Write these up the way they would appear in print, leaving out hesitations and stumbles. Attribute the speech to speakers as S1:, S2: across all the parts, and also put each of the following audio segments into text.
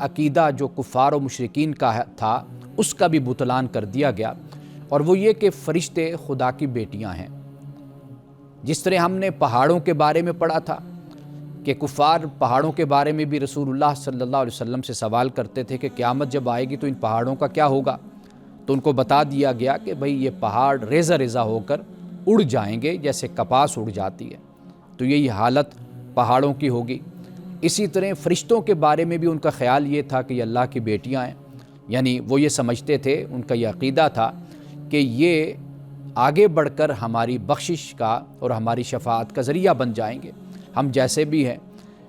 S1: عقیدہ جو کفار و مشرکین کا تھا اس کا بھی بطلان کر دیا گیا، اور وہ یہ کہ فرشتے خدا کی بیٹیاں ہیں۔ جس طرح ہم نے پہاڑوں کے بارے میں پڑھا تھا کہ کفار پہاڑوں کے بارے میں بھی رسول اللہ صلی اللہ علیہ وسلم سے سوال کرتے تھے کہ قیامت جب آئے گی تو ان پہاڑوں کا کیا ہوگا، تو ان کو بتا دیا گیا کہ بھئی یہ پہاڑ ریزہ ریزہ ہو کر اڑ جائیں گے جیسے کپاس اڑ جاتی ہے، تو یہی حالت پہاڑوں کی ہوگی۔ اسی طرح فرشتوں کے بارے میں بھی ان کا خیال یہ تھا کہ یہ اللہ کی بیٹیاں ہیں، یعنی وہ یہ سمجھتے تھے، ان کا یہ عقیدہ تھا کہ یہ آگے بڑھ کر ہماری بخشش کا اور ہماری شفاعت کا ذریعہ بن جائیں گے، ہم جیسے بھی ہیں۔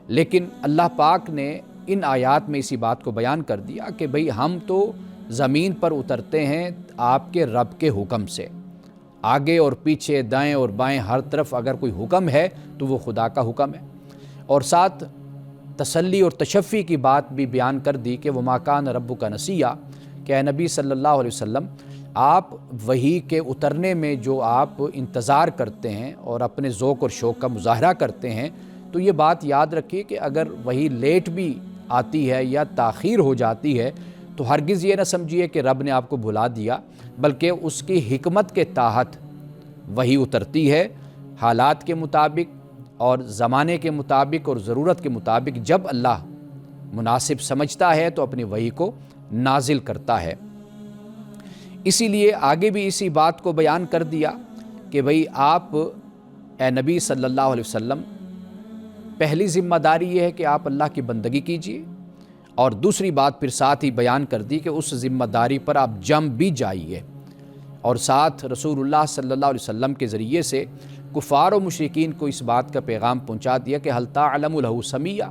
S1: لیکن اللہ پاک نے ان آیات میں اسی بات کو بیان کر دیا کہ بھئی ہم تو زمین پر اترتے ہیں آپ کے رب کے حکم سے، آگے اور پیچھے دائیں اور بائیں ہر طرف اگر کوئی حکم ہے تو وہ خدا کا حکم ہے، اور ساتھ تسلی اور تشفی کی بات بھی بیان کر دی کہ وما کان ربک نسیہ، کہ اے نبی صلی اللہ علیہ وسلم آپ وحی کے اترنے میں جو آپ انتظار کرتے ہیں اور اپنے ذوق اور شوق کا مظاہرہ کرتے ہیں، تو یہ بات یاد رکھیے کہ اگر وحی لیٹ بھی آتی ہے یا تاخیر ہو جاتی ہے تو ہرگز یہ نہ سمجھیے کہ رب نے آپ کو بھلا دیا، بلکہ اس کی حکمت کے تحت وحی اترتی ہے، حالات کے مطابق اور زمانے کے مطابق اور ضرورت کے مطابق۔ جب اللہ مناسب سمجھتا ہے تو اپنی وحی کو نازل کرتا ہے۔ اسی لیے آگے بھی اسی بات کو بیان کر دیا کہ بھئی آپ اے نبی صلی اللہ علیہ وسلم، پہلی ذمہ داری یہ ہے کہ آپ اللہ کی بندگی کیجیے، اور دوسری بات پھر ساتھ ہی بیان کر دی کہ اس ذمہ داری پر آپ جم بھی جائیے، اور ساتھ رسول اللہ صلی اللہ علیہ وسلم کے ذریعے سے کفار و مشرکین کو اس بات کا پیغام پہنچا دیا کہ حل تعلم لہ سمیہ،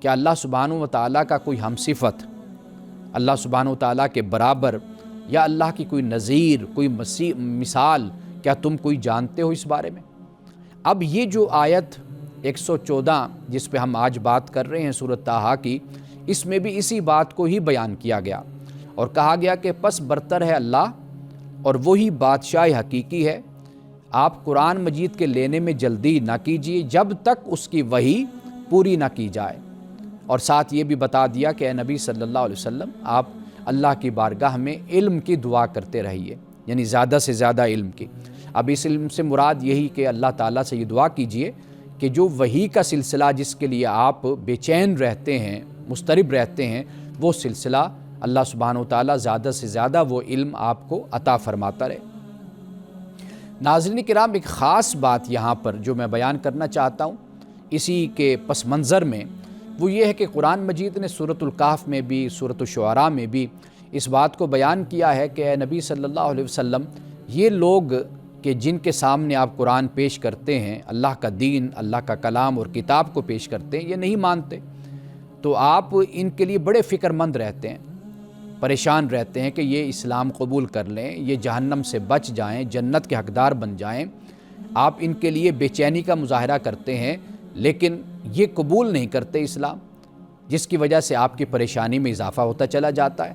S1: کہ اللہ سبحانہ و تعالیٰ کا کوئی ہم صفت، اللہ سبحانہ و تعالیٰ کے برابر یا اللہ کی کوئی نظیر، کوئی مثال کیا تم کوئی جانتے ہو اس بارے میں؟ اب یہ جو آیت 114 جس پہ ہم آج بات کر رہے ہیں سورۃ طٰہٰ کی، اس میں بھی اسی بات کو ہی بیان کیا گیا اور کہا گیا کہ پس برتر ہے اللہ اور وہی بادشاہ حقیقی ہے، آپ قرآن مجید کے لینے میں جلدی نہ کیجیے جب تک اس کی وحی پوری نہ کی جائے، اور ساتھ یہ بھی بتا دیا کہ اے نبی صلی اللہ علیہ وسلم آپ اللہ کی بارگاہ میں علم کی دعا کرتے رہیے، یعنی زیادہ سے زیادہ علم کی۔ اب اس علم سے مراد یہی کہ اللہ تعالیٰ سے یہ دعا کیجیے کہ جو وحی کا سلسلہ جس کے لیے آپ بے چین رہتے ہیں، مضطرب رہتے ہیں، وہ سلسلہ اللہ سبحانہ و تعالیٰ زیادہ سے زیادہ وہ علم آپ کو عطا فرماتا رہے۔ ناظرین کرام، ایک خاص بات یہاں پر جو میں بیان کرنا چاہتا ہوں اسی کے پس منظر میں، وہ یہ ہے کہ قرآن مجید نے سورۃ الکہف میں بھی، سورۃ الشعراء میں بھی اس بات کو بیان کیا ہے کہ اے نبی صلی اللہ علیہ وسلم، یہ لوگ کہ جن کے سامنے آپ قرآن پیش کرتے ہیں، اللہ کا دین، اللہ کا کلام اور کتاب کو پیش کرتے ہیں، یہ نہیں مانتے، تو آپ ان کے لیے بڑے فکر مند رہتے ہیں، پریشان رہتے ہیں کہ یہ اسلام قبول کر لیں، یہ جہنم سے بچ جائیں، جنت کے حقدار بن جائیں۔ آپ ان کے لیے بے چینی کا مظاہرہ کرتے ہیں، لیکن یہ قبول نہیں کرتے اسلام، جس کی وجہ سے آپ کی پریشانی میں اضافہ ہوتا چلا جاتا ہے۔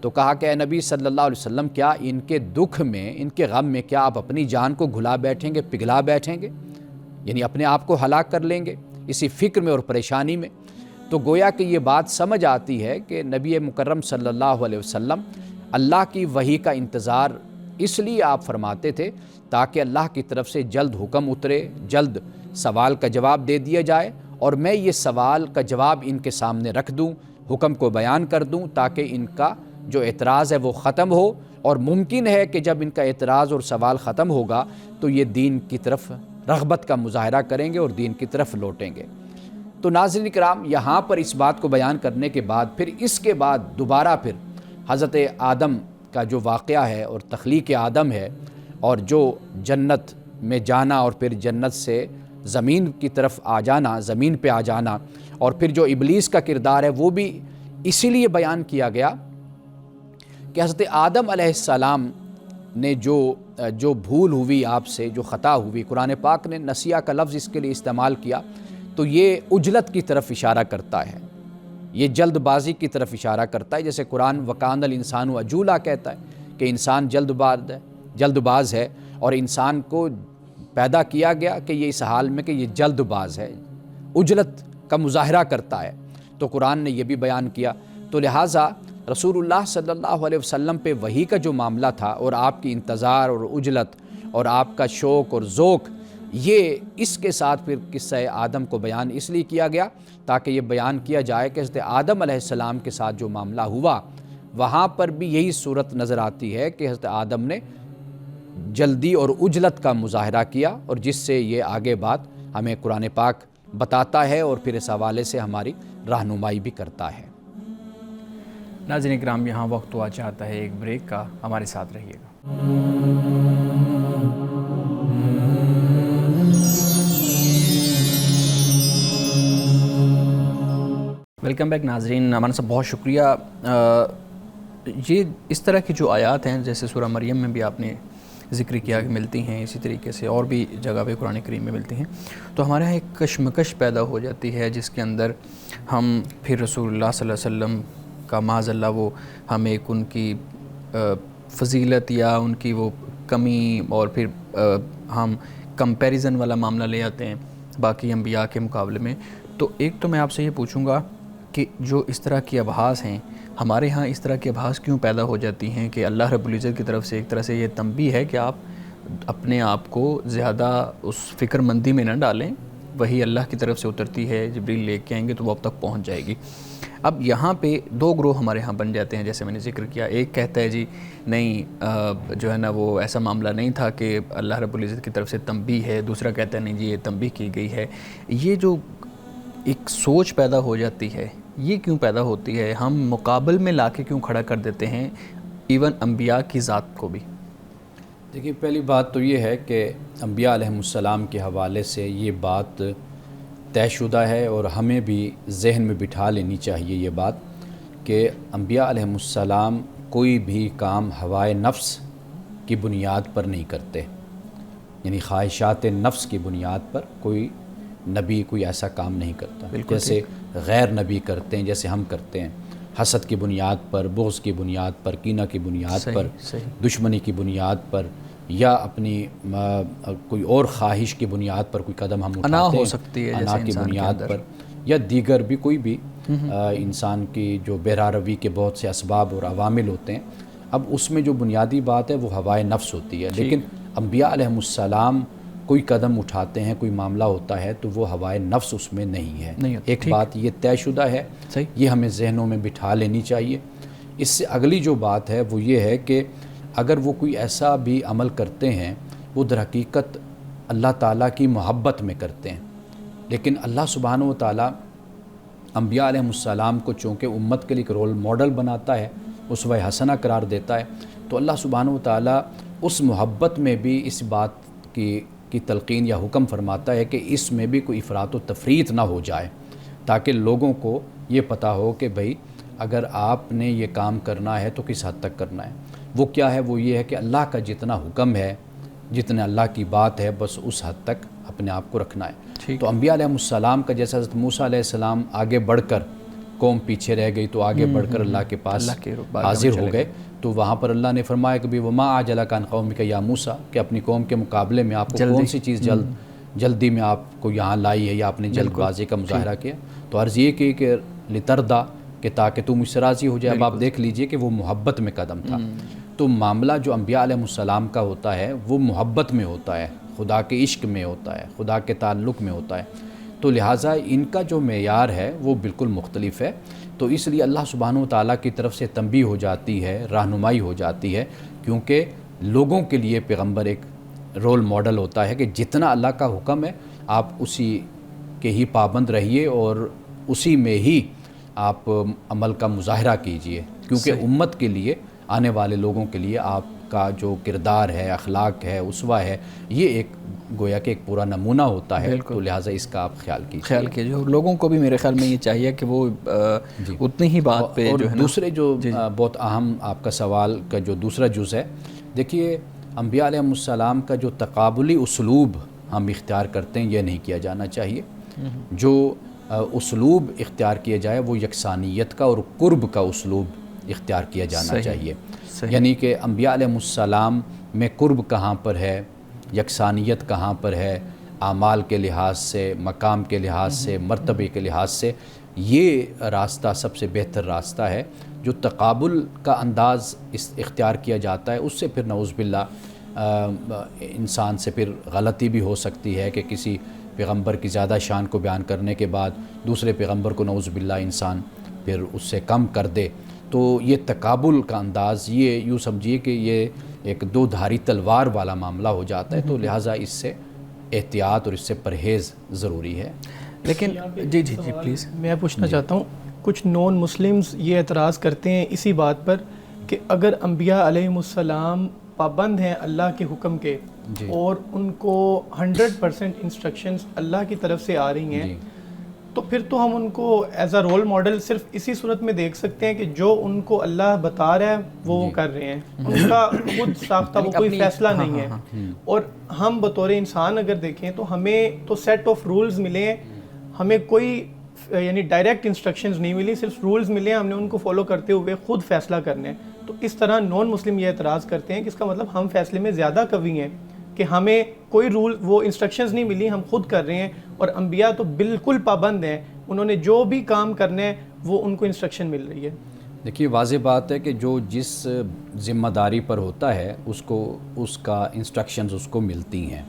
S1: تو کہا کہ اے نبی صلی اللہ علیہ وسلم، کیا ان کے دکھ میں، ان کے غم میں کیا آپ اپنی جان کو گھلا بیٹھیں گے، پگھلا بیٹھیں گے، یعنی اپنے آپ کو ہلاک کر لیں گے اسی فکر میں اور پریشانی میں؟ تو گویا کہ یہ بات سمجھ آتی ہے کہ نبی مکرم صلی اللہ علیہ وسلم اللہ کی وحی کا انتظار اس لیے آپ فرماتے تھے تاکہ اللہ کی طرف سے جلد حکم اترے، جلد سوال کا جواب دے دیا جائے، اور میں یہ سوال کا جواب ان کے سامنے رکھ دوں، حکم کو بیان کر دوں، تاکہ ان کا جو اعتراض ہے وہ ختم ہو، اور ممکن ہے کہ جب ان کا اعتراض اور سوال ختم ہوگا تو یہ دین کی طرف رغبت کا مظاہرہ کریں گے اور دین کی طرف لوٹیں گے۔ تو ناظرین کرام، یہاں پر اس بات کو بیان کرنے کے بعد پھر اس کے بعد دوبارہ پھر حضرت آدم کا جو واقعہ ہے اور تخلیق آدم ہے، اور جو جنت میں جانا اور پھر جنت سے زمین کی طرف آ جانا، زمین پہ آ جانا، اور پھر جو ابلیس کا کردار ہے وہ بھی اسی لیے بیان کیا گیا کہ حضرت آدم علیہ السلام نے جو بھول ہوئی آپ سے، جو خطا ہوئی، قرآن پاک نے نسیہ کا لفظ اس کے لیے استعمال کیا، تو یہ عجلت کی طرف اشارہ کرتا ہے، یہ جلد بازی کی طرف اشارہ کرتا ہے، جیسے قرآن وَكَانَ الْإِنسَانُ عَجُولًا کہتا ہے کہ انسان جلد باز ہے، اور انسان کو پیدا کیا گیا کہ یہ اس حال میں کہ یہ جلد باز ہے، عجلت کا مظاہرہ کرتا ہے۔ تو قرآن نے یہ بھی بیان کیا۔ تو لہٰذا رسول اللہ صلی اللہ علیہ وسلم پہ وحی کا جو معاملہ تھا اور آپ کی انتظار اور عجلت اور آپ کا شوق اور ذوق، یہ اس کے ساتھ پھر قصہ آدم کو بیان اس لیے کیا گیا تاکہ یہ بیان کیا جائے کہ حضرت آدم علیہ السلام کے ساتھ جو معاملہ ہوا وہاں پر بھی یہی صورت نظر آتی ہے کہ حضرت آدم نے جلدی اور عجلت کا مظاہرہ کیا، اور جس سے یہ آگے بات ہمیں قرآن پاک بتاتا ہے اور پھر اس حوالے سے ہماری رہنمائی بھی کرتا ہے۔
S2: ناظرین کرام، یہاں وقت ہوا چاہتا ہے ایک بریک کا، ہمارے ساتھ رہیے گا۔ ویلکم بیک ناظرین، امان صاحب بہت شکریہ۔ یہ اس طرح کی جو آیات ہیں جیسے سورہ مریم میں بھی آپ نے ذکر کیا کہ ملتی ہیں، اسی طریقے سے اور بھی جگہ پہ قرآن کریم میں ملتی ہیں، تو ہمارے یہاں ایک کشمکش پیدا ہو جاتی ہے جس کے اندر ہم پھر رسول اللہ صلی اللہ علیہ وسلم کا معاذ اللہ وہ ہم ایک ان کی فضیلت یا ان کی وہ کمی اور پھر ہم کمپیریزن والا معاملہ لے آتے ہیں باقی انبیاء کے مقابلے میں۔ تو ایک تو میں آپ سے یہ پوچھوں گا کہ جو اس طرح کی ابحاث ہیں ہمارے ہاں اس طرح کی ابحاث کیوں پیدا ہو جاتی ہیں کہ اللہ رب العزت کی طرف سے ایک طرح سے یہ تنبیہ ہے کہ آپ اپنے آپ کو زیادہ اس فکر مندی میں نہ ڈالیں، وہی اللہ کی طرف سے اترتی ہے، جبریل لے کے آئیں گے تو وہ اب تک پہنچ جائے گی۔ اب یہاں پہ دو گروہ ہمارے ہاں بن جاتے ہیں جیسے میں نے ذکر کیا، ایک کہتا ہے جی نہیں جو ہے نا وہ ایسا معاملہ نہیں تھا کہ اللہ رب العزت کی طرف سے تنبیہ ہے، دوسرا کہتا ہے نہیں جی یہ تنبیہ کی گئی ہے۔ یہ جو ایک سوچ پیدا ہو جاتی ہے یہ کیوں پیدا ہوتی ہے؟ ہم مقابل میں لا کے کیوں کھڑا کر دیتے ہیں ایون انبیاء کی ذات کو بھی؟
S1: دیکھیے، پہلی بات تو یہ ہے کہ انبیاء علیہم السلام کے حوالے سے یہ بات طے شدہ ہے اور ہمیں بھی ذہن میں بٹھا لینی چاہیے یہ بات کہ انبیاء علیہم السلام کوئی بھی کام ہوائے نفس کی بنیاد پر نہیں کرتے، یعنی خواہشات نفس کی بنیاد پر کوئی نبی کوئی ایسا کام نہیں کرتا جیسے غیر نبی کرتے ہیں، جیسے ہم کرتے ہیں، حسد کی بنیاد پر، بغض کی بنیاد پر، کینہ کی بنیاد پر، دشمنی کی بنیاد پر، یا اپنی کوئی اور خواہش کی بنیاد پر کوئی قدم ہم اٹھاتے ہیں،
S2: انا ہو سکتی ہے
S1: انا کی بنیاد پر، یا دیگر بھی کوئی بھی انسان کی جو بہراروی کے بہت سے اسباب اور عوامل ہوتے ہیں، اب اس میں جو بنیادی بات ہے وہ ہوائے نفس ہوتی ہے۔ لیکن انبیاء علیہم السلام کوئی قدم اٹھاتے ہیں، کوئی معاملہ ہوتا ہے تو وہ ہوائے نفس اس میں نہیں ہے۔ ایک بات یہ طے شدہ ہے، یہ ہمیں ذہنوں میں بٹھا لینی چاہیے۔ اس سے اگلی جو بات ہے وہ یہ ہے کہ اگر وہ کوئی ایسا بھی عمل کرتے ہیں وہ در حقیقت اللہ تعالیٰ کی محبت میں کرتے ہیں، لیکن اللہ سبحانہ و تعالیٰ انبیاء علیہم السلام کو چونکہ امت کے لیے ایک رول ماڈل بناتا ہے، اسوہ حسنہ قرار دیتا ہے، تو اللہ سبحانہ و تعالیٰ اس محبت میں بھی اس بات کی تلقین یا حکم فرماتا ہے کہ اس میں بھی کوئی افراط و تفریط نہ ہو جائے، تاکہ لوگوں کو یہ پتہ ہو کہ بھئی اگر آپ نے یہ کام کرنا ہے تو کس حد تک کرنا ہے۔ وہ کیا ہے؟ وہ یہ ہے کہ اللہ کا جتنا حکم ہے، جتنا اللہ کی بات ہے، بس اس حد تک اپنے آپ کو رکھنا ہے۔ تو انبیاء علیہ السلام کا جیسا حضرت موسیٰ علیہ السلام آگے بڑھ کر قوم پیچھے رہ گئی تو آگے بڑھ کر اللہ کے پاس حاضر ہو گئے، تو وہاں پر اللہ نے فرمایا کہ وَمَا أَعْجَلَكَ عَنْ قَوْمِكَ يَا موسیٰ، کہ اپنی قوم کے مقابلے میں آپ کو کون سی چیز جلدی میں آپ کو یہاں لائی ہے یا آپ نے جلد بازی کا مظاہرہ کیا؟ تو عرض یہ کہ لِتَرْضَىٰ، کہ تاکہ تم مجھ سے راضی ہو جائے۔ اب آپ دیکھ لیجئے کہ وہ محبت میں قدم تھا۔ تو معاملہ جو انبیاء علیہ السلام کا ہوتا ہے وہ محبت میں ہوتا ہے، خدا کے عشق میں ہوتا ہے، خدا کے تعلق میں ہوتا ہے، تو لہٰذا ان کا جو معیار ہے وہ بالکل مختلف ہے۔ تو اس لیے اللہ سبحانہ و تعالیٰ کی طرف سے تنبیہ ہو جاتی ہے، رہنمائی ہو جاتی ہے، کیونکہ لوگوں کے لیے پیغمبر ایک رول ماڈل ہوتا ہے کہ جتنا اللہ کا حکم ہے آپ اسی کے ہی پابند رہیے اور اسی میں ہی آپ عمل کا مظاہرہ کیجئے، کیونکہ امت کے لیے، آنے والے لوگوں کے لیے آپ کا جو کردار ہے، اخلاق ہے، اسوہ ہے، یہ ایک گویا کہ ایک پورا نمونہ ہوتا ہے، تو لہٰذا اس کا آپ خیال کیجیے۔
S2: اور لوگوں کو بھی میرے خیال میں یہ چاہیے کہ وہ اتنی ہی بات پہ جو ہے
S1: دوسرے جو بہت اہم آپ کا سوال کا جو دوسرا جز ہے، دیکھیے انبیاء علیہ السلام کا جو تقابلی اسلوب ہم اختیار کرتے ہیں یہ نہیں کیا جانا چاہیے۔ جو اسلوب اختیار کیا جائے وہ یکسانیت کا اور قرب کا اسلوب اختیار کیا جانا چاہیے، یعنی کہ انبیاء علیہ السلام میں قرب کہاں پر ہے، یکسانیت کہاں پر ہے، اعمال کے لحاظ سے، مقام کے لحاظ سے، مرتبے کے لحاظ سے، یہ راستہ سب سے بہتر راستہ ہے. جو تقابل کا انداز اختیار کیا جاتا ہے اس سے پھر نعوذ باللہ انسان سے پھر غلطی بھی ہو سکتی ہے کہ کسی پیغمبر کی زیادہ شان کو بیان کرنے کے بعد دوسرے پیغمبر کو نعوذ باللہ انسان پھر اس سے کم کر دے. تو یہ تقابل کا انداز یہ یوں سمجھیے کہ یہ ایک دو دھاری تلوار والا معاملہ ہو جاتا ہے. تو لہٰذا اس سے احتیاط اور اس سے پرہیز ضروری ہے.
S2: لیکن جی پلیز
S3: میں پوچھنا چاہتا ہوں، کچھ نون مسلمز یہ اعتراض کرتے ہیں اسی بات پر کہ اگر انبیاء علیہم السلام پابند ہیں اللہ کے حکم کے اور ان کو 100% انسٹرکشنز اللہ کی طرف سے آ رہی ہیں تو پھر تو ہم ان کو ایز اے رول ماڈل صرف اسی صورت میں دیکھ سکتے ہیں کہ جو ان کو اللہ بتا رہا ہے وہ کر رہے ہیں، ان کا خود ساختہ وہ کوئی فیصلہ نہیں ہے. اور ہم بطور انسان اگر دیکھیں تو ہمیں تو سیٹ آف رولز ملے ہیں، ہمیں کوئی یعنی ڈائریکٹ انسٹرکشنز نہیں ملی، صرف رولز ملے ہیں، ہم نے ان کو فالو کرتے ہوئے خود فیصلہ کرنا ہے. تو اس طرح نان مسلم یہ اعتراض کرتے ہیں کہ اس کا مطلب ہم فیصلے میں زیادہ قوی ہیں کہ ہمیں کوئی رول وہ انسٹرکشنز نہیں ملی، ہم خود کر رہے ہیں. اور انبیاء تو بالکل پابند ہیں، انہوں نے جو بھی کام کرنا ہے وہ ان کو انسٹرکشن مل رہی ہے.
S1: دیکھیے واضح بات ہے کہ جو جس ذمہ داری پر ہوتا ہے اس کو اس کا انسٹرکشنز اس کو ملتی ہیں.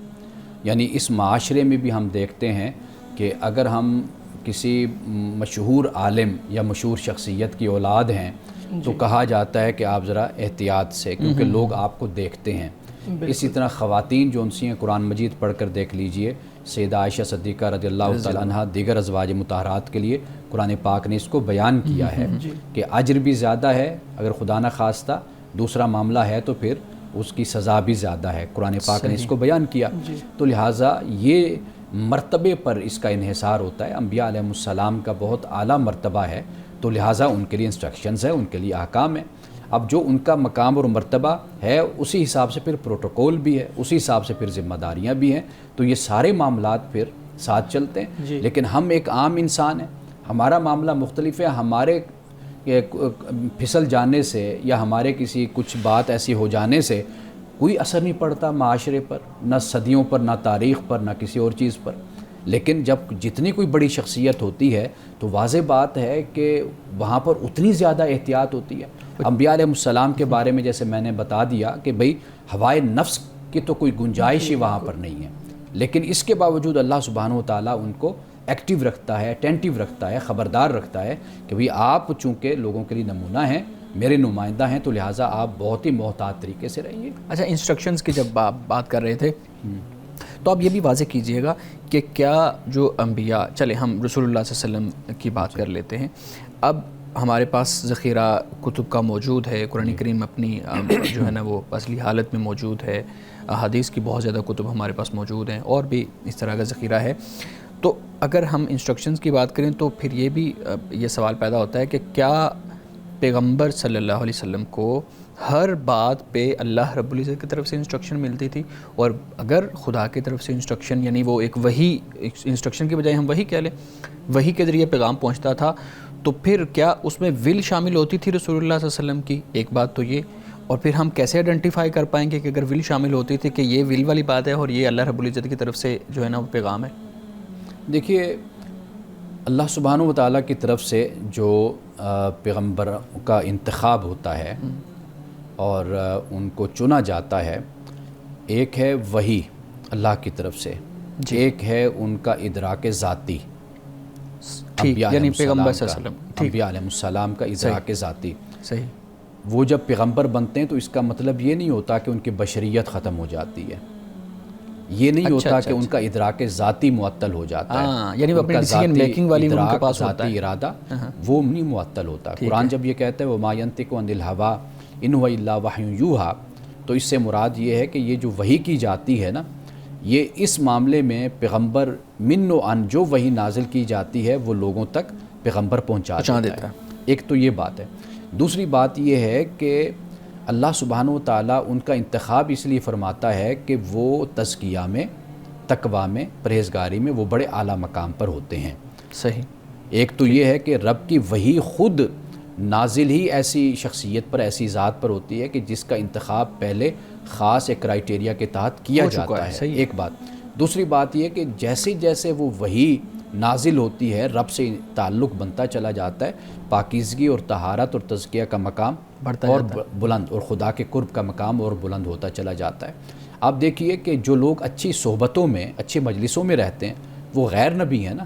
S1: یعنی اس معاشرے میں بھی ہم دیکھتے ہیں کہ اگر ہم کسی مشہور عالم یا مشہور شخصیت کی اولاد ہیں تو کہا جاتا ہے کہ آپ ذرا احتیاط سے، کیونکہ لوگ آپ کو دیکھتے ہیں. اسی طرح خواتین جو انسی ہیں قرآن مجید پڑھ کر دیکھ لیجئے، سیدہ عائشہ صدیقہ رضی اللہ تعالیٰ عنہ دیگر ازواج مطہرات کے لیے قرآن پاک نے اس کو بیان کیا ہے کہ اجر بھی زیادہ ہے، اگر خدا نہ خواستہ دوسرا معاملہ ہے تو پھر اس کی سزا بھی زیادہ ہے. قرآن پاک نے اس کو بیان کیا. تو لہٰذا یہ مرتبے پر اس کا انحصار ہوتا ہے. انبیاء علیہ السلام کا بہت اعلیٰ مرتبہ ہے تو لہٰذا ان کے لیے انسٹرکشنز ہیں، ان کے لیے احکام ہیں. اب جو ان کا مقام اور مرتبہ ہے اسی حساب سے پھر پروٹوکول بھی ہے، اسی حساب سے پھر ذمہ داریاں بھی ہیں. تو یہ سارے معاملات پھر ساتھ چلتے ہیں. لیکن ہم ایک عام انسان ہیں، ہمارا معاملہ مختلف ہے. ہمارے پھسل جانے سے یا ہمارے کسی کچھ بات ایسی ہو جانے سے کوئی اثر نہیں پڑتا معاشرے پر، نہ صدیوں پر، نہ تاریخ پر، نہ کسی اور چیز پر. لیکن جب جتنی کوئی بڑی شخصیت ہوتی ہے تو واضح بات ہے کہ وہاں پر اتنی زیادہ احتیاط ہوتی ہے. انبیاء علیہ السلام کے بارے میں جیسے میں نے بتا دیا کہ بھئی ہوائے نفس کی تو کوئی گنجائش ہی وہاں پر نہیں ہے، لیکن اس کے باوجود اللہ سبحانہ و تعالیٰ ان کو ایکٹیو رکھتا ہے، اٹینٹیو رکھتا ہے، خبردار رکھتا ہے کہ بھئی آپ چونکہ لوگوں کے لیے نمونہ ہیں، میرے نمائندہ ہیں، تو لہٰذا آپ بہت ہی محتاط طریقے سے رہیے.
S2: اچھا، انسٹرکشنز کی جب آپ بات کر رہے تھے تو آپ یہ بھی واضح کیجئے گا کہ کیا جو انبیاء، چلے ہم رسول اللہ صلی اللہ علیہ وسلم کی بات کر لیتے ہیں، اب ہمارے پاس ذخیرہ کتب کا موجود ہے، قرآن کریم اپنی جو ہے نا وہ اصلی حالت میں موجود ہے، حدیث کی بہت زیادہ کتب ہمارے پاس موجود ہیں، اور بھی اس طرح کا ذخیرہ ہے. تو اگر ہم انسٹرکشنز کی بات کریں تو پھر یہ بھی یہ سوال پیدا ہوتا ہے کہ کیا پیغمبر صلی اللہ علیہ وسلم کو ہر بات پہ اللہ رب العزت کی طرف سے انسٹرکشن ملتی تھی؟ اور اگر خدا کی طرف سے انسٹرکشن، یعنی وہ ایک وحی، انسٹرکشن کی بجائے ہم وحی کہہ لیں، وحی کے ذریعے پیغام پہنچتا تھا، تو پھر کیا اس میں ول شامل ہوتی تھی رسول اللہ صلی اللہ علیہ وسلم کی؟ ایک بات تو یہ. اور پھر ہم کیسے آئیڈینٹیفائی کر پائیں گے کہ اگر ول شامل ہوتی تھی کہ یہ ول والی بات ہے اور یہ اللہ رب العزت کی طرف سے جو ہے نا وہ پیغام ہے؟
S1: دیکھیے اللہ سبحانہ و تعالیٰ کی طرف سے جو پیغمبر کا انتخاب ہوتا ہے اور ان کو چنا جاتا ہے، ایک ہے وحی اللہ کی طرف سے، ایک ہے ان کا ادراک ذاتی،
S2: یعنی پیغمبر صلی اللہ علیہ وسلم،
S1: انبیاء علیہ السلام کا ادراک ذاتی.
S2: صحیح.
S1: وہ جب پیغمبر بنتے ہیں تو اس کا مطلب یہ نہیں ہوتا کہ ان کی بشریت ختم ہو جاتی ہے، یہ نہیں ہوتا کہ ان کا ادراک ذاتی معطل ہو جاتا ہے،
S2: یعنی وہ اپنی ڈیسیژن میکنگ والی ان کے پاس ہوتا ہے،
S1: ذاتی ارادہ وہ نہیں معطل ہوتا. قرآن جب یہ کہتا ہے وَمَا يَنطِقُ عَنِ الْهَوَىٰ إِنْ هُوَ إِلَّا وَحْيٌ يُوحَىٰ، تو اس سے مراد یہ ہے کہ یہ جو وحی کی جاتی ہے نا، یہ اس معاملے میں پیغمبر من و عن جو وحی نازل کی جاتی ہے وہ لوگوں تک پیغمبر پہنچا دیتا ہے. ایک تو یہ بات ہے. دوسری بات یہ ہے کہ اللہ سبحانہ و تعالیٰ ان کا انتخاب اس لیے فرماتا ہے کہ وہ تزکیہ میں، تقویٰ میں، پرہیزگاری میں وہ بڑے اعلیٰ مقام پر ہوتے ہیں.
S2: صحیح.
S1: ایک تو یہ ہے کہ رب کی وحی خود نازل ہی ایسی شخصیت پر، ایسی ذات پر ہوتی ہے کہ جس کا انتخاب پہلے خاص ایک کرائٹیریا کے تحت کیا جاتا ہے. ایک بات. دوسری بات یہ کہ جیسے جیسے وہ وحی نازل ہوتی ہے رب سے تعلق بنتا چلا جاتا ہے، پاکیزگی اور طہارت اور تزکیہ کا مقام
S2: بڑھتا
S1: اور
S2: جاتا ہے،
S1: بلند، اور خدا کے قرب کا مقام اور بلند ہوتا چلا جاتا ہے۔ آپ دیکھیے کہ جو لوگ اچھی صحبتوں میں، اچھی مجلسوں میں رہتے ہیں وہ غیر نبی ہیں نا،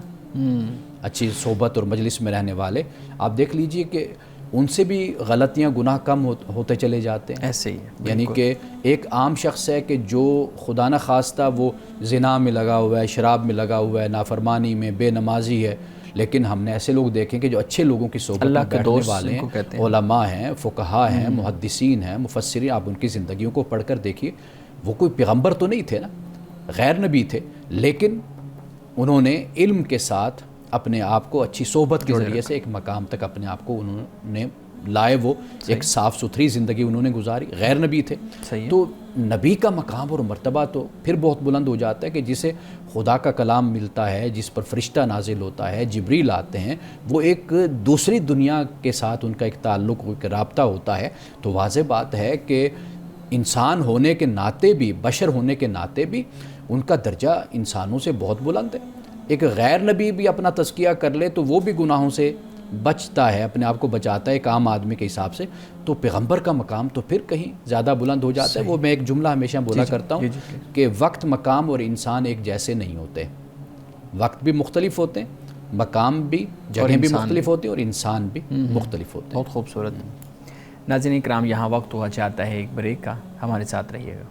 S1: اچھی صحبت اور مجلس میں رہنے والے، آپ دیکھ لیجئے کہ ان سے بھی غلطیاں، گناہ کم ہوتے چلے جاتے ہیں۔
S2: ایسے ہی ہے،
S1: یعنی کہ ایک عام شخص ہے کہ جو خدا نہ خواستہ وہ زنا میں لگا ہوا ہے، شراب میں لگا ہوا ہے، نافرمانی میں، بے نمازی ہے، لیکن ہم نے ایسے لوگ دیکھیں کہ جو اچھے لوگوں کی صحبت
S2: اللہ
S1: میں
S2: کے
S1: بیٹھنے
S2: دوست
S1: والے
S2: جن کو کہتے ہیں،
S1: علماء ہیں، فقہاء ہیں، محدثین ہیں، مفسرین، آپ ان کی زندگیوں کو پڑھ کر دیکھیے، وہ کوئی پیغمبر تو نہیں تھے نا، غیر نبی تھے، لیکن انہوں نے علم کے ساتھ اپنے آپ کو اچھی صحبت کے ذریعے سے ایک مقام تک اپنے آپ کو انہوں نے لائے، وہ ایک صاف ستھری زندگی انہوں نے گزاری، غیر نبی تھے۔ تو نبی کا مقام اور مرتبہ تو پھر بہت بلند ہو جاتا ہے کہ جسے خدا کا کلام ملتا ہے، جس پر فرشتہ نازل ہوتا ہے، جبریل آتے ہیں، وہ ایک دوسری دنیا کے ساتھ ان کا ایک تعلق، ایک رابطہ ہوتا ہے، تو واضح بات ہے کہ انسان ہونے کے ناطے بھی، بشر ہونے کے ناطے بھی ان کا درجہ انسانوں سے بہت بلند ہے۔ ایک غیر نبی بھی اپنا تزکیہ کر لے تو وہ بھی گناہوں سے بچتا ہے، اپنے آپ کو بچاتا ہے ایک عام آدمی کے حساب سے، تو پیغمبر کا مقام تو پھر کہیں زیادہ بلند ہو جاتا ہے۔ وہ میں ایک جملہ ہمیشہ بولا کرتا ہوں کہ وقت، مقام اور انسان ایک جیسے نہیں ہوتے، وقت بھی مختلف ہوتے ہیں، مقام بھی، جگہیں بھی مختلف ہوتی ہیں، اور انسان بھی مختلف ہوتے ہیں۔
S2: بہت خوبصورت۔ ناظرین کرام، یہاں وقت ہوا چاہتا ہے ایک بریک کا، ہمارے ساتھ رہیے گا۔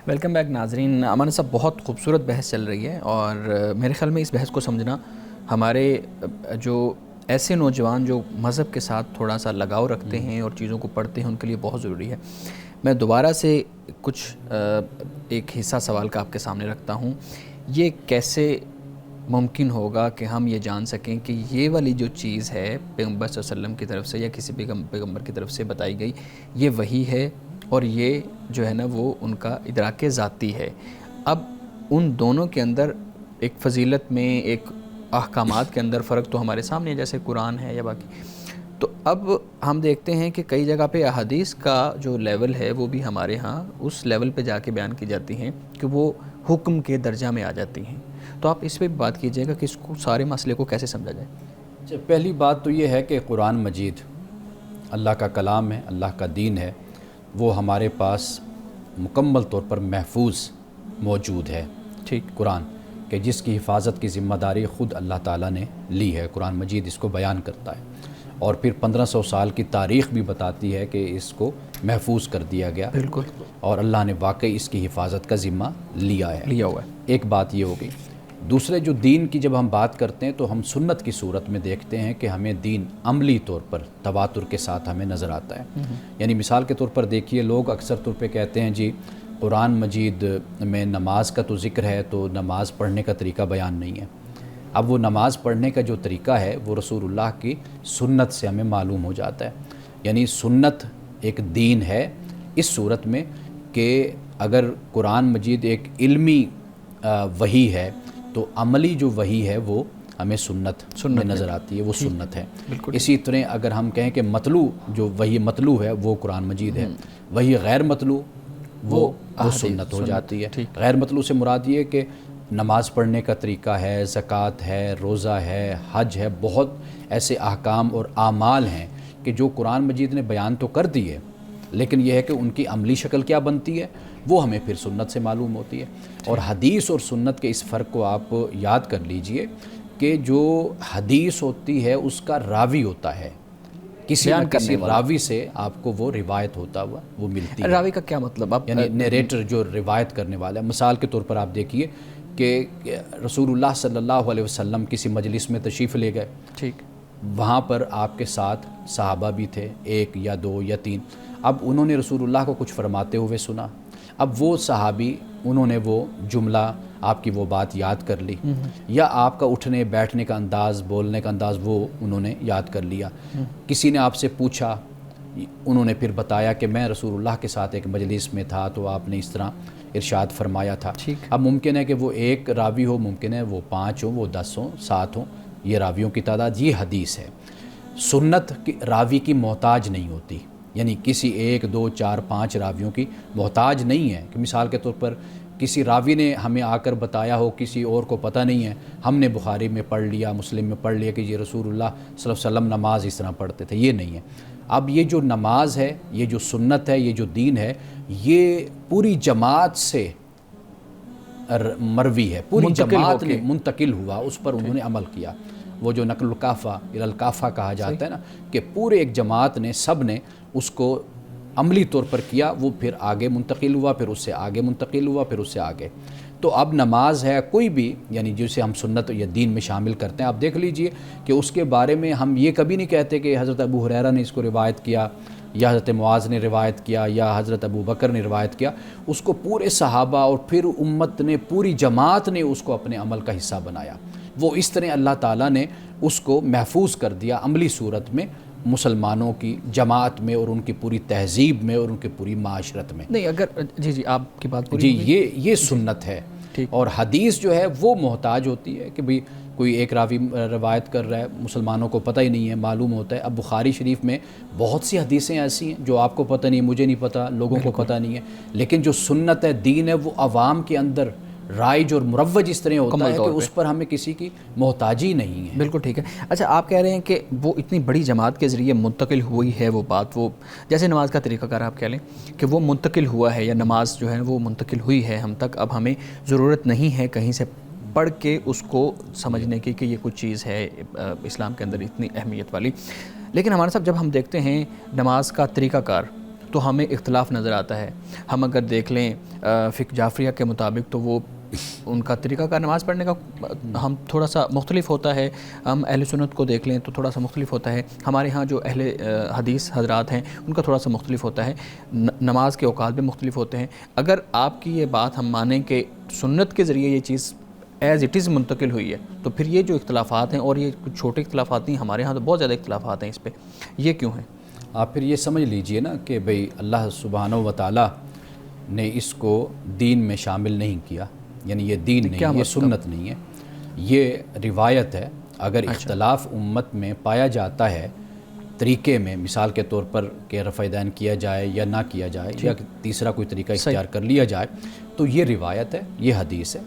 S2: ویلکم بیک ناظرین۔ امان صاحب، بہت خوبصورت بحث چل رہی ہے، اور میرے خیال میں اس بحث کو سمجھنا ہمارے جو ایسے نوجوان جو مذہب کے ساتھ تھوڑا سا لگاؤ رکھتے ہیں اور چیزوں کو پڑھتے ہیں، ان کے لیے بہت ضروری ہے۔ میں دوبارہ سے کچھ ایک حصہ سوال کا آپ کے سامنے رکھتا ہوں، یہ کیسے ممکن ہوگا کہ ہم یہ جان سکیں کہ یہ والی جو چیز ہے پیغمبر صلی اللہ علیہ وسلم کی طرف سے یا کسی پیغمبر کی طرف سے بتائی گئی، یہ وحی ہے، اور یہ جو ہے نا وہ ان کا ادراک ذاتی ہے۔ اب ان دونوں کے اندر ایک فضیلت میں، ایک احکامات کے اندر فرق تو ہمارے سامنے ہے، جیسے قرآن ہے یا باقی۔ تو اب ہم دیکھتے ہیں کہ کئی جگہ پہ احادیث کا جو لیول ہے وہ بھی ہمارے ہاں اس لیول پہ جا کے بیان کی جاتی ہیں کہ وہ حکم کے درجہ میں آ جاتی ہیں۔ تو آپ اس پہ بات کیجئے گا کہ اس کو سارے مسئلے کو کیسے سمجھا جائے؟
S1: پہلی بات تو یہ ہے کہ قرآن مجید اللہ کا کلام ہے، اللہ کا دین ہے، وہ ہمارے پاس مکمل طور پر محفوظ موجود ہے۔
S2: ٹھیک،
S1: قرآن کہ جس کی حفاظت کی ذمہ داری خود اللہ تعالیٰ نے لی ہے، قرآن مجید اس کو بیان کرتا ہے، اور پھر 1500 سال کی تاریخ بھی بتاتی ہے کہ اس کو محفوظ کر دیا گیا،
S2: بالکل،
S1: اور اللہ نے واقعی اس کی حفاظت کا ذمہ لیا
S2: ہوا ہے۔
S1: ایک بات یہ ہوگی۔ دوسرے، جو دین کی جب ہم بات کرتے ہیں تو ہم سنت کی صورت میں دیکھتے ہیں کہ ہمیں دین عملی طور پر تواتر کے ساتھ ہمیں نظر آتا ہے۔ یعنی مثال کے طور پر دیکھیے، لوگ اکثر طور پہ کہتے ہیں جی قرآن مجید میں نماز کا تو ذکر ہے، تو نماز پڑھنے کا طریقہ بیان نہیں ہے۔ اب وہ نماز پڑھنے کا جو طریقہ ہے وہ رسول اللہ کی سنت سے ہمیں معلوم ہو جاتا ہے۔ یعنی سنت ایک دین ہے اس صورت میں کہ اگر قرآن مجید ایک علمی وحی ہے تو عملی جو وحی ہے وہ ہمیں سنت میں نظر آتی ہے، وہ سنت ہے۔ اسی طرح اگر ہم کہیں کہ مطلوع جو وحی مطلوع ہے وہ قرآن مجید ہے، وحی غیر مطلوع وہ سنت ہو جاتی ہے۔ غیر مطلوع سے مراد یہ کہ نماز پڑھنے کا طریقہ ہے، زکوٰۃ ہے، روزہ ہے، حج ہے، بہت ایسے احکام اور اعمال ہیں کہ جو قرآن مجید نے بیان تو کر دی ہے، لیکن یہ ہے کہ ان کی عملی شکل کیا بنتی ہے وہ ہمیں پھر سنت سے معلوم ہوتی ہے۔ اور حدیث اور سنت کے اس فرق کو آپ یاد کر لیجئے کہ جو حدیث ہوتی ہے اس کا راوی ہوتا ہے، کسی نہ کسی راوی سے آپ کو وہ روایت ہوتا ہوا وہ ملتی ہے۔
S2: راوی کا کیا مطلب؟
S1: یعنی نیریٹر جو روایت کرنے والا ہے۔ مثال کے طور پر آپ دیکھیے کہ رسول اللہ صلی اللہ علیہ وسلم کسی مجلس میں تشریف لے گئے،
S2: ٹھیک،
S1: وہاں پر آپ کے ساتھ صحابہ بھی تھے، 1 یا 2 یا 3۔ اب انہوں نے رسول اللہ کو کچھ فرماتے ہوئے سنا، اب وہ صحابی انہوں نے وہ جملہ، آپ کی وہ بات یاد کر لی، یا آپ کا اٹھنے بیٹھنے کا انداز، بولنے کا انداز وہ انہوں نے یاد کر لیا۔ کسی نے آپ سے پوچھا، انہوں نے پھر بتایا کہ میں رسول اللہ کے ساتھ ایک مجلس میں تھا تو آپ نے اس طرح ارشاد فرمایا تھا۔ اب ممکن ہے کہ وہ ایک راوی ہو، ممکن ہے وہ 5 ہوں، وہ 10 ہوں، 7 ہوں، یہ راویوں کی تعداد، یہ حدیث ہے۔ سنت راوی کی محتاج نہیں ہوتی، یعنی کسی 1 2 4 5 راویوں کی محتاج نہیں ہے کہ مثال کے طور پر کسی راوی نے ہمیں آ کر بتایا ہو، کسی اور کو پتہ نہیں ہے، ہم نے بخاری میں پڑھ لیا، مسلم میں پڑھ لیا کہ یہ رسول اللہ صلی اللہ علیہ وسلم نماز اس طرح پڑھتے تھے، یہ نہیں ہے۔ اب یہ جو نماز ہے، یہ جو سنت ہے، یہ جو دین ہے، یہ پوری جماعت سے مروی ہے، پوری جماعت نے منتقل ہوا، اس پر انہوں نے عمل کیا۔ وہ جو نقل الکافہ الکافہ کہا جاتا ہے نا، کہ پورے ایک جماعت نے، سب نے اس کو عملی طور پر کیا، وہ پھر آگے منتقل ہوا، پھر اس سے آگے منتقل ہوا، پھر اس سے آگے۔ تو اب نماز ہے کوئی بھی، یعنی جسے ہم سنت یا دین میں شامل کرتے ہیں، آپ دیکھ لیجئے کہ اس کے بارے میں ہم یہ کبھی نہیں کہتے کہ حضرت ابو ہریرہ نے اس کو روایت کیا، یا حضرت معاذ نے روایت کیا، یا حضرت ابو بکر نے روایت کیا۔ اس کو پورے صحابہ اور پھر امت نے، پوری جماعت نے اس کو اپنے عمل کا حصہ بنایا۔ وہ اس طرح اللہ تعالیٰ نے اس کو محفوظ کر دیا عملی صورت میں مسلمانوں کی جماعت میں، اور ان کی پوری تہذیب میں، اور ان کی پوری معاشرت میں۔
S2: نہیں اگر جی آپ کی بات پوری
S1: جی یہ سنت ہے۔ اور حدیث جو ہے وہ محتاج ہوتی ہے کہ بھئی کوئی ایک راوی روایت کر رہا ہے، مسلمانوں کو پتہ ہی نہیں ہے، معلوم ہوتا ہے۔ اب بخاری شریف میں بہت سی حدیثیں ایسی ہیں جو آپ کو پتہ نہیں، مجھے نہیں پتہ، لوگوں کو پتہ نہیں ہے، لیکن جو سنت ہے، دین ہے، وہ عوام کے اندر رائج اور مروج اس طرح ہوتا ہے کہ اس پر ہمیں کسی کی محتاجی نہیں ہے۔
S2: بالکل ٹھیک ہے۔ اچھا آپ کہہ رہے ہیں کہ وہ اتنی بڑی جماعت کے ذریعے منتقل ہوئی ہے وہ بات، وہ جیسے نماز کا طریقہ کار آپ کہہ لیں کہ وہ منتقل ہوا ہے، یا نماز جو ہے وہ منتقل ہوئی ہے ہم تک، اب ہمیں ضرورت نہیں ہے کہیں سے پڑھ کے اس کو سمجھنے کی کہ یہ کچھ چیز ہے اسلام کے اندر اتنی اہمیت والی۔ لیکن ہمارے ساتھ جب ہم دیکھتے ہیں نماز کا طریقہ کار تو ہمیں اختلاف نظر آتا ہے۔ ہم اگر دیکھ لیں فقہ جعفریہ کے مطابق تو وہ ان کا طریقہ کار نماز پڑھنے کا ہم تھوڑا سا مختلف ہوتا ہے۔ ہم اہل سنت کو دیکھ لیں تو تھوڑا سا مختلف ہوتا ہے۔ ہمارے ہاں جو اہل حدیث حضرات ہیں ان کا تھوڑا سا مختلف ہوتا ہے، نماز کے اوقات بھی مختلف ہوتے ہیں۔ اگر آپ کی یہ بات ہم مانیں کہ سنت کے ذریعے یہ چیز ایز اٹ از منتقل ہوئی ہے، تو پھر یہ جو اختلافات ہیں، اور یہ کچھ چھوٹے اختلافات نہیں، ہمارے ہاں تو بہت زیادہ اختلافات ہیں اس پہ، یہ کیوں ہیں؟
S1: آپ پھر یہ سمجھ لیجئے نا کہ بھئی اللہ سبحانہ و تعالیٰ نے اس کو دین میں شامل نہیں کیا، یعنی یہ دین نہیں ہے، یہ سنت نہیں ہے، یہ روایت ہے۔ اگر اختلاف امت میں پایا جاتا ہے طریقے میں، مثال کے طور پر کہ رفع دین کیا جائے یا نہ کیا جائے، یا تیسرا کوئی طریقہ اختیار کر لیا جائے، تو یہ روایت ہے، یہ حدیث ہے۔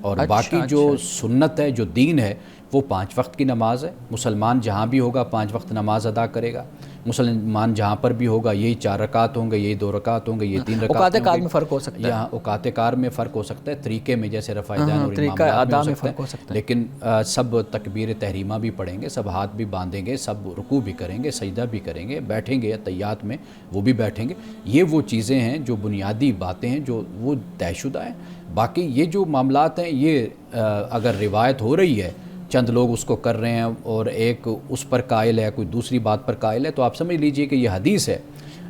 S1: اور باقی جو سنت ہے، جو دین ہے، وہ 5 وقت کی نماز ہے۔ مسلمان جہاں بھی ہوگا 5 وقت نماز ادا کرے گا، مسلمان جہاں پر بھی ہوگا یہی 4 رکعت ہوں گے، یہی 2 رکعت ہوں گے، یہ 3 رکعت
S2: اوقات کار میں فرق ہو سکتا ہے،
S1: یہاں اوقات کار میں فرق ہو سکتا ہے، طریقے میں جیسے رفع دین اور
S2: طریقہ ادا میں فرق ہو سکتا ہے،
S1: لیکن سب تکبیر تحریمہ بھی پڑھیں گے، سب ہاتھ بھی باندھیں گے، سب رکوع بھی کریں گے، سجدہ بھی کریں گے، بیٹھیں گے تحیات میں وہ بھی بیٹھیں گے۔ یہ وہ چیزیں ہیں جو بنیادی باتیں ہیں جو وہ طے شدہ ہیں۔ باقی یہ جو معاملات ہیں، یہ اگر روایت ہو رہی ہے، چند لوگ اس کو کر رہے ہیں اور ایک اس پر قائل ہے، کوئی دوسری بات پر قائل ہے، تو آپ سمجھ لیجئے کہ یہ حدیث ہے،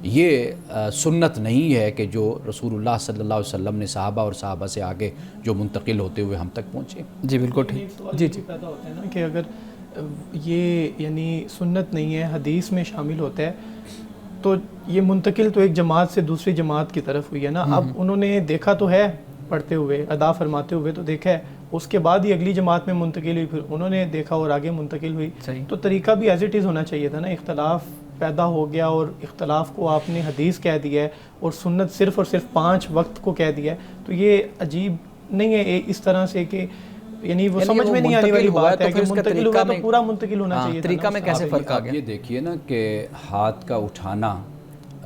S1: یہ سنت نہیں ہے کہ جو رسول اللہ صلی اللہ علیہ وسلم نے صحابہ اور صحابہ سے آگے جو منتقل ہوتے ہوئے ہم تک پہنچے۔
S2: جی بالکل ٹھیک۔
S3: جی پیدا ہوتا ہے نا کہ اگر یہ یعنی سنت نہیں ہے، حدیث میں شامل ہوتا ہے، تو یہ منتقل تو ایک جماعت سے دوسری جماعت کی طرف ہوئی ہے نا۔ اب انہوں نے دیکھا تو ہے پڑھتے ہوئے، ادا فرماتے ہوئے تو دیکھا ہے، اس کے بعد ہی اگلی جماعت میں منتقل ہوئی، پھر انہوں نے دیکھا اور آگے منتقل ہوئی، تو طریقہ بھی ایز اٹ از ہونا چاہیے تھا نا۔ اختلاف پیدا ہو گیا اور اختلاف کو آپ نے حدیث کہہ دیا ہے اور سنت صرف اور صرف 5 وقت کو کہہ دیا ہے، تو یہ عجیب نہیں ہے اس طرح سے کہ یعنی وہ سمجھ میں نہیں آنے والی بات ہے کہ منتقل ہوا تو پورا منتقل ہونا چاہیے تھا۔
S2: طریقہ میں کیسے فرق آ گیا؟
S1: یہ دیکھیے نا کہ ہاتھ کا اٹھانا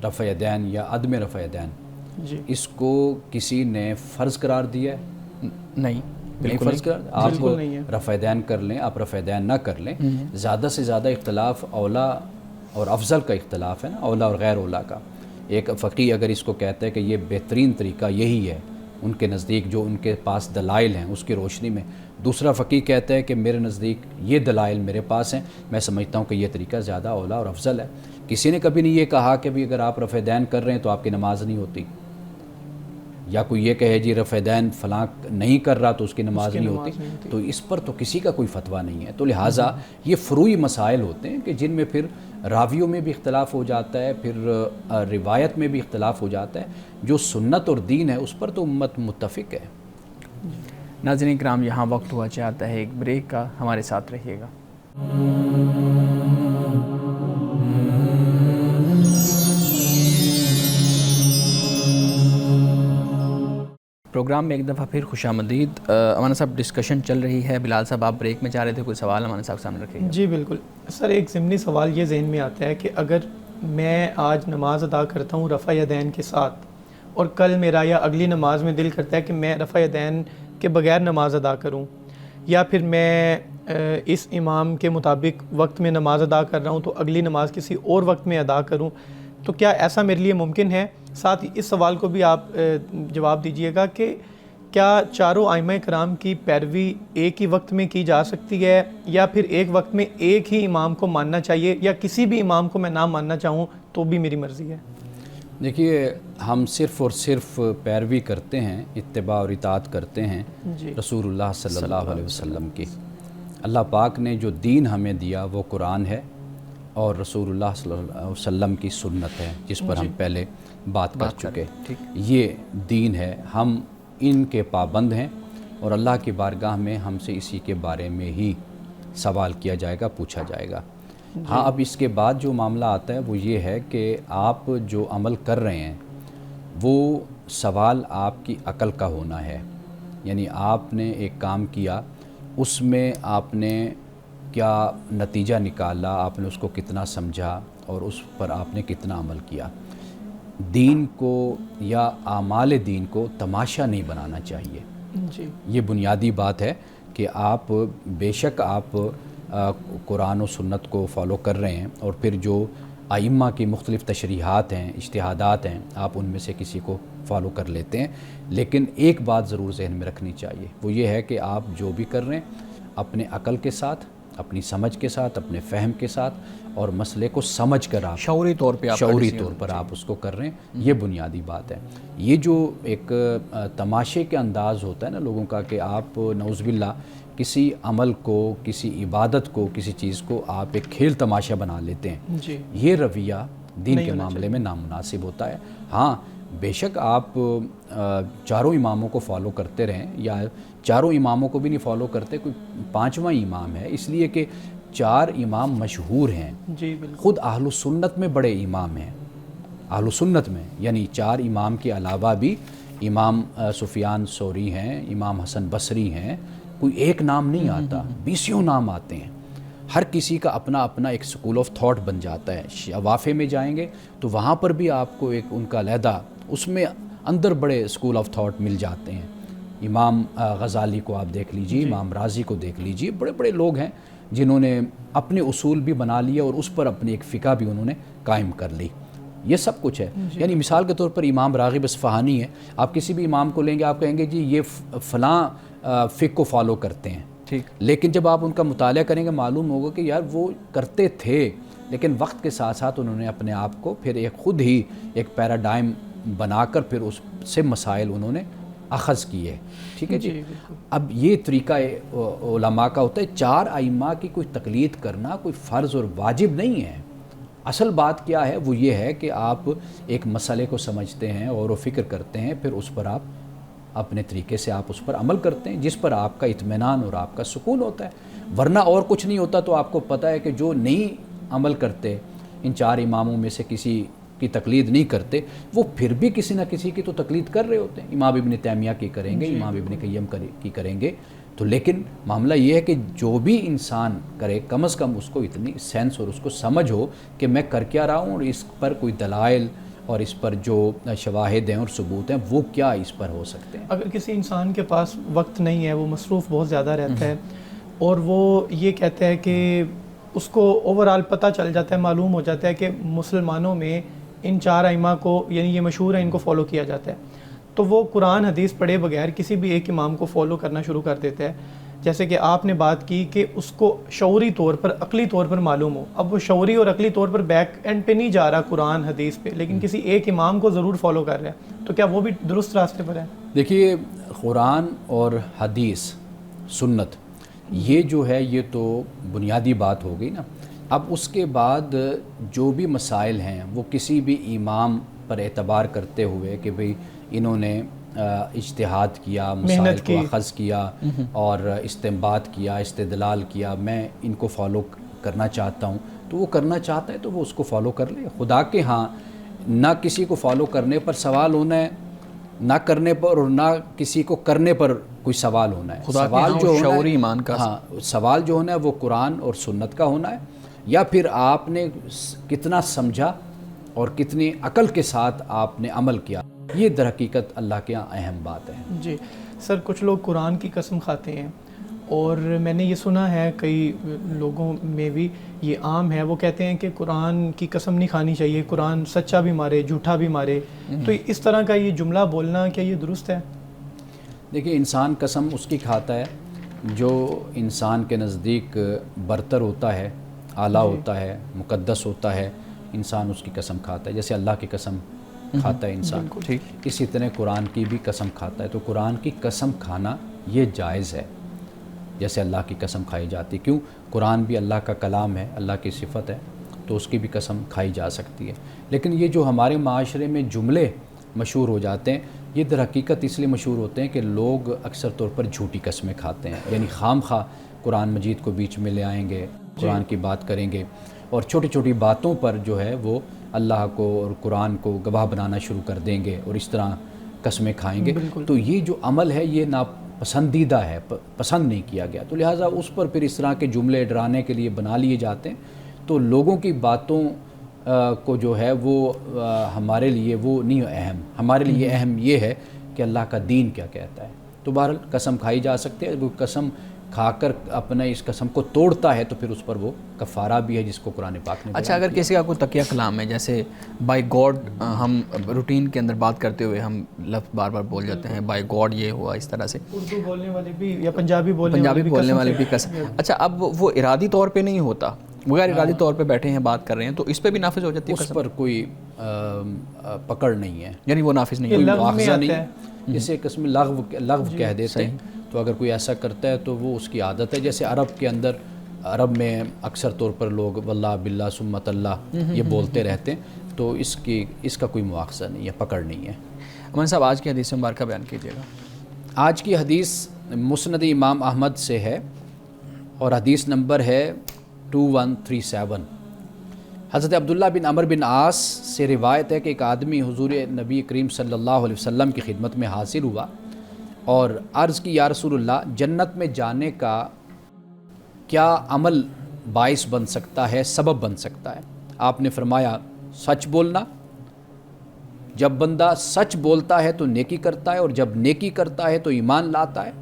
S1: رفع دین یا عدم رفع دین، اس کو کسی نے فرض قرار دیا ہے؟
S2: نہیں،
S1: بالکل فرض قرار۔ آپ رفع دین کر لیں، آپ رفع دین نہ کر لیں، زیادہ سے زیادہ اختلاف اولا اور افضل کا اختلاف ہے نا، اولا اور غیر اولا کا۔ ایک فقی اگر اس کو کہتا ہے کہ یہ بہترین طریقہ یہی ہے ان کے نزدیک، جو ان کے پاس دلائل ہیں اس کی روشنی میں، دوسرا فقی کہتا ہے کہ میرے نزدیک یہ دلائل میرے پاس ہیں، میں سمجھتا ہوں کہ یہ طریقہ زیادہ اولا اور افضل ہے۔ کسی نے کبھی نہیں یہ کہا کہ بھی اگر آپ رفع دین کر رہے ہیں تو آپ کی نماز نہیں ہوتی، یا کوئی یہ کہے جی رفع دین فلاں نہیں کر رہا تو اس کی نماز نہیں ہوتی، تو اس پر تو کسی کا کوئی فتویٰ نہیں ہے۔ تو لہٰذا یہ فروعی مسائل ہوتے ہیں کہ جن میں پھر راویوں میں بھی اختلاف ہو جاتا ہے، پھر روایت میں بھی اختلاف ہو جاتا ہے۔ جو سنت اور دین ہے اس پر تو امت متفق ہے۔
S2: ناظرین کرام، یہاں وقت ہوا چاہتا ہے ایک بریک کا، ہمارے ساتھ رہیے گا۔ پروگرام میں ایک دفعہ پھر خوش آمدید. امانہ صاحب ڈسکشن چل رہی ہے, بلال صاحب آپ بریک میں جا رہے تھے, کوئی سوال امانہ صاحب سامنے رکھیں گے؟
S3: جی بالکل سر, ایک ضمنی سوال یہ ذہن میں آتا ہے کہ اگر میں آج نماز ادا کرتا ہوں رفع یدین کے ساتھ, اور کل میرا یا اگلی نماز میں دل کرتا ہے کہ میں رفع یدین کے بغیر نماز ادا کروں, یا پھر میں اس امام کے مطابق وقت میں نماز ادا کر رہا ہوں تو اگلی نماز کسی اور وقت میں ادا کروں, تو کیا ایسا میرے لیے ممکن ہے؟ ساتھ ہی اس سوال کو بھی آپ جواب دیجئے گا کہ کیا چاروں ائمہ کرام کی پیروی ایک ہی وقت میں کی جا سکتی ہے, یا پھر ایک وقت میں ایک ہی امام کو ماننا چاہیے, یا کسی بھی امام کو میں نہ ماننا چاہوں تو بھی میری مرضی ہے؟
S1: دیکھیے, ہم صرف اور صرف پیروی کرتے ہیں, اتباع اور اطاعت کرتے ہیں رسول اللہ صلی اللہ علیہ وسلم کی. اللہ پاک نے جو دین ہمیں دیا وہ قرآن ہے اور رسول اللہ صلی اللہ علیہ وسلم کی سنت ہے, جس پر ہم پہلے بات کر چکے. یہ دین ہے, ہم ان کے پابند ہیں, اور اللہ کی بارگاہ میں ہم سے اسی کے بارے میں ہی سوال کیا جائے گا, پوچھا جائے گا. ہاں, اب اس کے بعد جو معاملہ آتا ہے وہ یہ ہے کہ آپ جو عمل کر رہے ہیں وہ سوال آپ کی عقل کا ہونا ہے. یعنی آپ نے ایک کام کیا, اس میں آپ نے کیا نتیجہ نکالا, آپ نے اس کو کتنا سمجھا اور اس پر آپ نے کتنا عمل کیا. دین کو یا اعمال دین کو تماشا نہیں بنانا چاہیے.
S3: جی,
S1: یہ بنیادی بات ہے کہ آپ بے شک آپ قرآن و سنت کو فالو کر رہے ہیں, اور پھر جو ائمہ کی مختلف تشریحات ہیں, اجتہادات ہیں, آپ ان میں سے کسی کو فالو کر لیتے ہیں. لیکن ایک بات ضرور ذہن میں رکھنی چاہیے, وہ یہ ہے کہ آپ جو بھی کر رہے ہیں اپنے عقل کے ساتھ, اپنی سمجھ کے ساتھ, اپنے فہم کے ساتھ, اور مسئلے کو سمجھ کر آپ
S2: شعوری طور پر
S1: آپ اس کو کر رہے ہیں. یہ بنیادی بات ہے. یہ جو ایک تماشے کے انداز ہوتا ہے نا لوگوں کا, کہ آپ نعوذ باللہ کسی عمل کو, کسی عبادت کو, کسی چیز کو آپ ایک کھیل تماشا بنا لیتے ہیں, یہ رویہ دین کے معاملے میں نامناسب ہوتا ہے. ہاں, بے شک آپ چاروں اماموں کو فالو کرتے رہیں, یا چاروں اماموں کو بھی نہیں فالو کرتے, کوئی پانچواں امام ہے, اس لیے کہ 4 امام مشہور ہیں.
S3: جی بالکل,
S1: خود اہل سنت میں بڑے امام ہیں, اہل سنت میں, یعنی 4 امام کے علاوہ بھی امام سفیان ثوری ہیں, امام حسن بصری ہیں, کوئی ایک نام نہیں آتا, 20 نام آتے ہیں. ہر کسی کا اپنا اپنا ایک سکول آف تھاٹ بن جاتا ہے. شوافے میں جائیں گے تو وہاں پر بھی آپ کو ایک ان کا علیحدہ, اس میں اندر بڑے سکول آف تھاٹ مل جاتے ہیں. امام غزالی کو آپ دیکھ لیجئے, امام رازی کو دیکھ لیجئے, بڑے بڑے لوگ ہیں جنہوں نے اپنے اصول بھی بنا لیے اور اس پر اپنی ایک فقہ بھی انہوں نے قائم کر لی. یہ سب کچھ ہے. یعنی مثال کے طور پر امام راغب اصفہانی ہے, آپ کسی بھی امام کو لیں گے, آپ کہیں گے جی یہ فلاں فقہ کو فالو کرتے ہیں,
S2: ٹھیک,
S1: لیکن جب آپ ان کا مطالعہ کریں گے معلوم ہوگا کہ یار وہ کرتے تھے, لیکن وقت کے ساتھ ساتھ انہوں نے اپنے آپ کو پھر ایک خود ہی ایک پیراڈائم بنا کر پھر اس سے مسائل انہوں نے اخذ کیے. ٹھیک ہے جی. اب یہ طریقہ علماء کا ہوتا ہے. 4 ائمہ کی کوئی تقلید کرنا کوئی فرض اور واجب نہیں ہے. اصل بات کیا ہے وہ یہ ہے کہ آپ ایک مسئلے کو سمجھتے ہیں اور وہ فکر کرتے ہیں, پھر اس پر آپ اپنے طریقے سے آپ اس پر عمل کرتے ہیں جس پر آپ کا اطمینان اور آپ کا سکون ہوتا ہے. ورنہ اور کچھ نہیں ہوتا. تو آپ کو پتہ ہے کہ جو نہیں عمل کرتے, ان 4 اماموں میں سے کسی کی تقلید نہیں کرتے, وہ پھر بھی کسی نہ کسی کی تو تقلید کر رہے ہوتے ہیں. امام ابن تیمیہ کی کریں گے, امام ابن قیم کی کریں گے. تو لیکن معاملہ یہ ہے کہ جو بھی انسان کرے کم از کم اس کو اتنی سینس اور اس کو سمجھ ہو کہ میں کر کیا رہا ہوں, اور اس پر کوئی دلائل اور اس پر جو شواہد ہیں اور ثبوت ہیں وہ کیا اس پر ہو سکتے ہیں.
S3: اگر کسی انسان کے پاس وقت نہیں ہے, وہ مصروف بہت زیادہ رہتا ہے, اور وہ یہ کہتا ہے کہ اس کو اوورآل پتہ چل جاتا ہے, معلوم ہو جاتا ہے کہ مسلمانوں میں ان 4 ائمہ کو, یعنی یہ مشہور ہیں, ان کو فالو کیا جاتا ہے, تو وہ قرآن حدیث پڑھے بغیر کسی بھی ایک امام کو فالو کرنا شروع کر دیتا ہے. جیسے کہ آپ نے بات کی کہ اس کو شعوری طور پر, عقلی طور پر معلوم ہو. اب وہ شعوری اور عقلی طور پر بیک اینڈ پہ نہیں جا رہا قرآن حدیث پہ, لیکن کسی ایک امام کو ضرور فالو کر رہا ہے, تو کیا وہ بھی درست راستے پر ہے؟
S1: دیکھیے, قرآن اور حدیث سنت یہ جو ہے یہ تو بنیادی بات ہو گئی نا. اب اس کے بعد جو بھی مسائل ہیں وہ کسی بھی امام پر اعتبار کرتے ہوئے کہ بھئی انہوں نے اجتہاد کیا, مسائل کو اخذ کیا اور استنباط کیا, استدلال کیا, میں ان کو فالو کرنا چاہتا ہوں, تو وہ کرنا چاہتا ہے تو وہ اس کو فالو کر لے. خدا کے ہاں نہ کسی کو فالو کرنے پر سوال ہونا ہے نہ کرنے پر اور نہ کسی کو کرنے پر کوئی سوال ہونا ہے. سوال جو ہونا
S2: شعور ایمان کا
S1: سوال جو ہونا ہے وہ قرآن اور سنت کا ہونا ہے، یا پھر آپ نے کتنا سمجھا اور کتنی عقل کے ساتھ آپ نے عمل کیا. یہ در حقیقت اللہ کے یہاں اہم بات ہے.
S3: جی سر، کچھ لوگ قرآن کی قسم کھاتے ہیں، اور میں نے یہ سنا ہے کئی لوگوں میں بھی یہ عام ہے، وہ کہتے ہیں کہ قرآن کی قسم نہیں کھانی چاہیے، قرآن سچا بھی مارے جھوٹا بھی مارے. تو اس طرح کا یہ جملہ بولنا کیا یہ درست ہے؟
S1: دیکھیے، انسان قسم اس کی کھاتا ہے جو انسان کے نزدیک برتر ہوتا ہے، اعلیٰ ہوتا ہے، مقدس ہوتا ہے، انسان اس کی قسم کھاتا ہے. جیسے اللہ کی قسم کھاتا ہے انسان، اسی طرح قرآن کی بھی قسم کھاتا ہے. تو قرآن کی قسم کھانا یہ جائز ہے، جیسے اللہ کی قسم کھائی جاتی. کیوں؟ قرآن بھی اللہ کا کلام ہے، اللہ کی صفت ہے، تو اس کی بھی قسم کھائی جا سکتی ہے. لیکن یہ جو ہمارے معاشرے میں جملے مشہور ہو جاتے ہیں، یہ در حقیقت اس لیے مشہور ہوتے ہیں کہ لوگ اکثر طور پر جھوٹی قسمیں کھاتے ہیں. یعنی خام خواہ قرآن مجید کو بیچ میں لے آئیں گے، قرآن کی بات کریں گے، اور چھوٹی چھوٹی باتوں پر جو ہے وہ اللہ کو اور قرآن کو گواہ بنانا شروع کر دیں گے اور اس طرح قسمیں کھائیں گے. تو یہ جو عمل ہے یہ ناپسندیدہ ہے، پسند نہیں کیا گیا. تو لہٰذا اس پر پھر اس طرح کے جملے ڈرانے کے لیے بنا لیے جاتے ہیں. تو لوگوں کی باتوں کو جو ہے وہ ہمارے لیے وہ نہیں اہم. ہمارے لیے اہم یہ ہے کہ اللہ کا دین کیا کہتا ہے. تو بہرحال قسم کھائی جا سکتی ہے. وہ قسم کھا کر اپنے اس قسم کو توڑتا ہے تو پھر اس پر وہ کفارہ بھی ہے جس کو قرآن پاک نے.
S2: اچھا، اگر کسی کا کوئی تقیہ کلام ہے، جیسے بائی گاڈ، ہم روٹین کے اندر بات کرتے ہوئے ہم لفظ بار بار بول جاتے ہیں بائی گاڈ یہ ہوا، اس طرح سے
S3: اردو بولنے والے بھی یا پنجابی بولنے
S2: والے بھی قسم. اچھا، اب وہ ارادی طور پہ نہیں ہوتا، غیر ارادی طور پہ بیٹھے ہیں بات کر رہے ہیں، تو اس پہ بھی نافذ ہو جاتی ہے؟
S1: اس پر کوئی پکڑ نہیں ہے،
S2: یعنی وہ نافذ نہیں ہے،
S3: کوئی مواخذہ نہیں ہے.
S1: جسے قسم لغو کہہ دیتے ہیں. تو اگر کوئی ایسا کرتا ہے تو وہ اس کی عادت ہے. جیسے عرب کے اندر، عرب میں اکثر طور پر لوگ واللہ باللہ ثمۃ اللہ یہ بولتے رہتے ہیں. تو اس کا کوئی مواخذہ نہیں ہے، پکڑ نہیں ہے.
S2: امن صاحب، آج کی حدیث مبارکہ بیان کیجیے گا.
S1: آج کی حدیث مسند امام احمد سے ہے اور حدیث نمبر ہے 2137. حضرت عبداللہ بن عمر بن عاص سے روایت ہے کہ ایک آدمی حضور نبی کریم صلی اللہ علیہ وسلم کی خدمت میں حاضر ہوا اور عرض کی، یا رسول اللہ، جنت میں جانے کا کیا عمل باعث بن سکتا ہے، سبب بن سکتا ہے؟ آپ نے فرمایا، سچ بولنا. جب بندہ سچ بولتا ہے تو نیکی کرتا ہے، اور جب نیکی کرتا ہے تو ایمان لاتا ہے،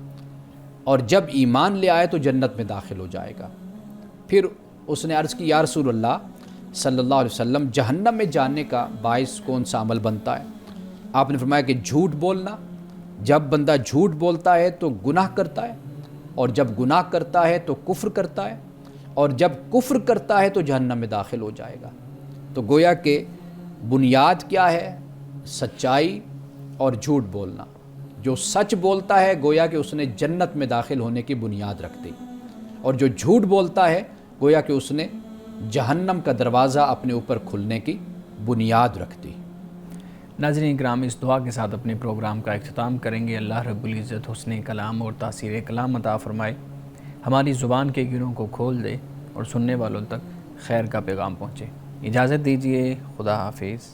S1: اور جب ایمان لے آئے تو جنت میں داخل ہو جائے گا. پھر اس نے عرض کی، یا رسول اللہ صلی اللہ علیہ وسلم، جہنم میں جانے کا باعث کون سا عمل بنتا ہے؟ آپ نے فرمایا کہ جھوٹ بولنا. جب بندہ جھوٹ بولتا ہے تو گناہ کرتا ہے، اور جب گناہ کرتا ہے تو کفر کرتا ہے، اور جب کفر کرتا ہے تو جہنم میں داخل ہو جائے گا. تو گویا کہ بنیاد کیا ہے؟ سچائی اور جھوٹ بولنا. جو سچ بولتا ہے گویا کہ اس نے جنت میں داخل ہونے کی بنیاد رکھ دی، اور جو جھوٹ بولتا ہے گویا کہ اس نے جہنم کا دروازہ اپنے اوپر کھلنے کی بنیاد رکھ دی.
S2: ناظرین کرام، اس دعا کے ساتھ اپنے پروگرام کا اختتام کریں گے. اللہ رب العزت حسن کلام اور تاثیر کلام عطا فرمائے، ہماری زبان کے گروں کو کھول دے اور سننے والوں تک خیر کا پیغام پہنچے. اجازت دیجیے، خدا حافظ.